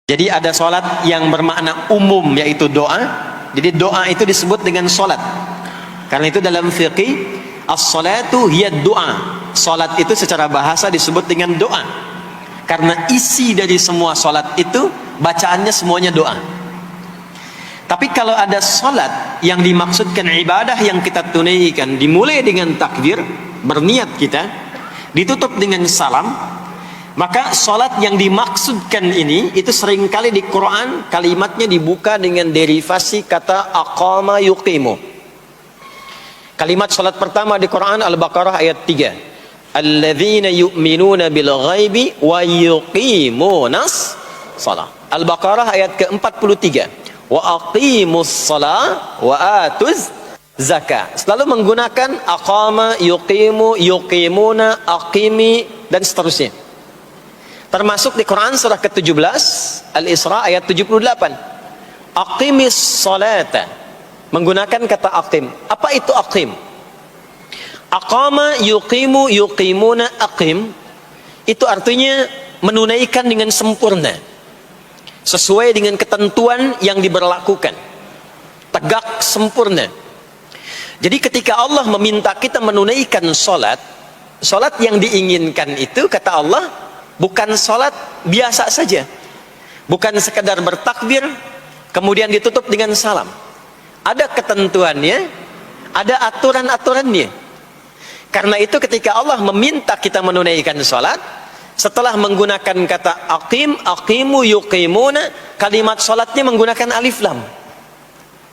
Jadi ada sholat yang bermakna umum, yaitu doa. Jadi doa itu disebut dengan sholat. Karena itu dalam fiqih, as-sholatu hiya doa. Sholat itu secara bahasa disebut dengan doa. Karena isi dari semua sholat itu, bacaannya semuanya doa. Tapi kalau ada sholat yang dimaksudkan ibadah yang kita tunaikan, dimulai dengan takbir, berniat kita, ditutup dengan salam, maka sholat yang dimaksudkan ini, itu seringkali di Quran kalimatnya dibuka dengan derivasi kata aqama yuqimu. Kalimat sholat pertama di Quran Al-Baqarah ayat 3. Alladzina yu'minuna bil ghaibi wa yuqimunas shalah. Al-Baqarah ayat ke-43. Wa aqimus shalah wa atuz zakah. Selalu menggunakan aqama, yuqimu, yuqimuna, aqimi, dan seterusnya. Termasuk di Quran surah ke-17 Al-Isra ayat 78. Aqimis salata, menggunakan kata aqim. Apa itu aqim? Aqama, yuqimu, yuqimuna, aqim, itu artinya menunaikan dengan sempurna, sesuai dengan ketentuan yang diberlakukan, tegak sempurna. Jadi ketika Allah meminta kita menunaikan sholat, sholat yang diinginkan itu kata Allah bukan sholat biasa saja, bukan sekedar bertakbir kemudian ditutup dengan salam. Ada ketentuannya, ada aturan-aturannya. Karena itu ketika Allah meminta kita menunaikan sholat, setelah menggunakan kata aqim, aqimu, yuqimuna, kalimat sholatnya menggunakan alif lam.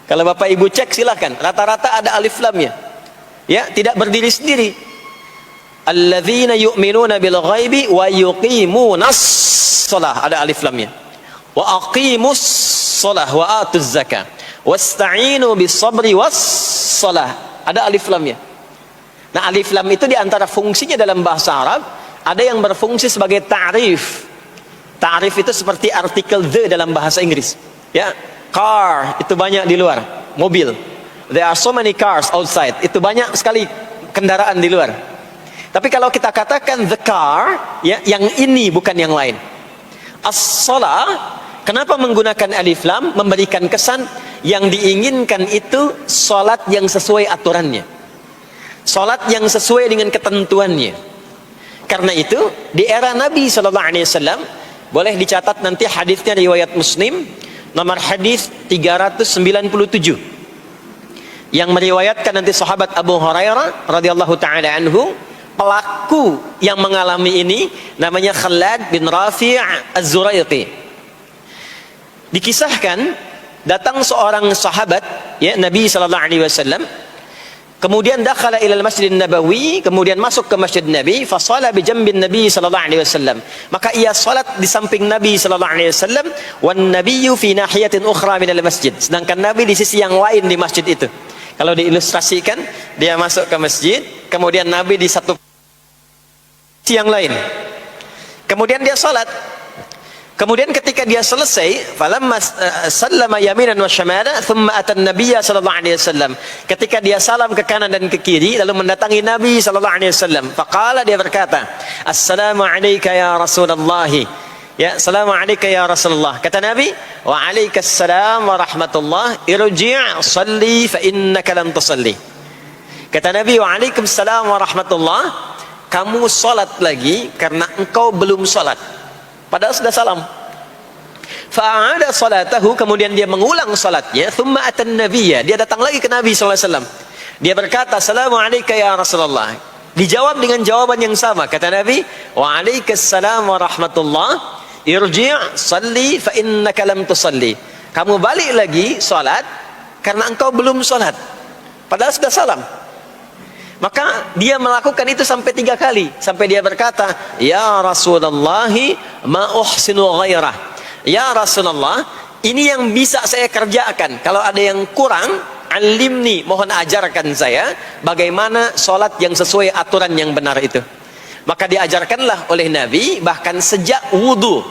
Kalau Bapak Ibu cek silakan, rata-rata ada alif lamnya, ya, tidak berdiri sendiri. Alladzina yu'minuna bil ghaibi wa yuqimunas shalah, ada alif lamnya. Wa aqimus shalah wa atuz zakah wasta'inu bis sabri was shalah, ada alif lamnya. Nah, alif lam itu diantara fungsinya dalam bahasa Arab, ada yang berfungsi sebagai ta'rif. Ta'rif itu seperti artikel the dalam bahasa Inggris, ya. Car itu banyak di luar, mobil. There are so many cars outside, itu banyak sekali kendaraan di luar. Tapi kalau kita katakan the car, ya, yang ini bukan yang lain. As-shalah, kenapa menggunakan alif lam? Memberikan kesan yang diinginkan itu salat yang sesuai aturannya, salat yang sesuai dengan ketentuannya. Karena itu di era Nabi SAW, boleh dicatat nanti hadisnya riwayat Muslim, nomor hadis 397, yang meriwayatkan nanti sahabat Abu Hurairah radhiyallahu taala anhu. Pelaku yang mengalami ini namanya Khalad bin Rafi' Az-Zuraiqi. Dikisahkan datang seorang sahabat, ya, Nabi sallallahu alaihi wasallam, kemudian dakhala ila al-Masjid Nabawi, kemudian masuk ke Masjid Nabi, fa shala bi jambin Nabi sallallahu alaihi wasallam. Maka ia salat di samping Nabi sallallahu alaihi wasallam, wan nabiyyu fi nahiyatin ukhra min al-masjid. Sedangkan Nabi di sisi yang lain di masjid itu. Kalau diilustrasikan, dia masuk ke masjid, kemudian Nabi di satu sisi yang lain. Kemudian dia salat. Kemudian ketika dia selesai, falamma sallama yaminan wa syamala, thumma ata an-nabiyya sallallahu alaihi wasallam. Ketika dia salam ke kanan dan ke kiri, lalu mendatangi Nabi sallallahu alaihi wasallam. Faqala, dia berkata, "Assalamu alayka ya Rasulullah." Ya, "Assalamu alayka ya Rasulullah." Kata Nabi, "Wa alaikassalam wa rahmatullah, irji' salli fa innaka lam tusalli." Kata Nabi, "Wa alaikassalam wa rahmatullah." Kamu salat lagi karena engkau belum salat. Padahal sudah salam. Fa'ada salatahu, kemudian dia mengulang salatnya. Thumma atan nabiyya, dia datang lagi ke Nabi SAW. Dia berkata, "Assalamu alayka ya Rasulullah." Dijawab dengan jawaban yang sama. Kata Nabi, "Wa alaikassalam wa rahmatullah, irji' salli fa innaka lam tusalli." Kamu balik lagi salat karena engkau belum salat. Padahal sudah salam. Maka dia melakukan itu sampai 3 kali, sampai dia berkata, "Ya Rasulullah, ma uhsinu ghairah." Ya Rasulullah, ini yang bisa saya kerjakan. Kalau ada yang kurang, alimni, mohon ajarkan saya bagaimana sholat yang sesuai aturan yang benar itu. Maka diajarkanlah oleh Nabi bahkan sejak wudu.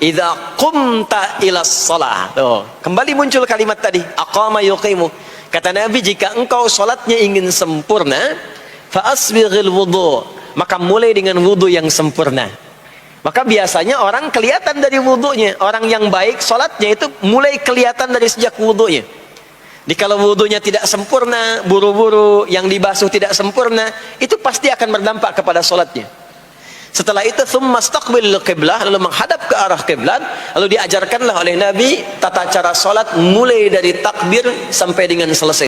Idza qumta ila shalah. Kembali muncul kalimat tadi, aqama yuqimu. Kata Nabi, jika engkau sholatnya ingin sempurna, fa asbighil wudu, maka mulai dengan wudu yang sempurna. Maka biasanya orang kelihatan dari wudhunya. Orang yang baik sholatnya itu mulai kelihatan dari sejak wudhunya. Jadi kalau wudhunya tidak sempurna, buru-buru, yang dibasuh tidak sempurna, itu pasti akan berdampak kepada sholatnya. Setelah itu thumma istaqbilul qiblah, lalu menghadap ke arah kiblat, lalu diajarkanlah oleh Nabi tata cara sholat mulai dari takbir sampai dengan selesai.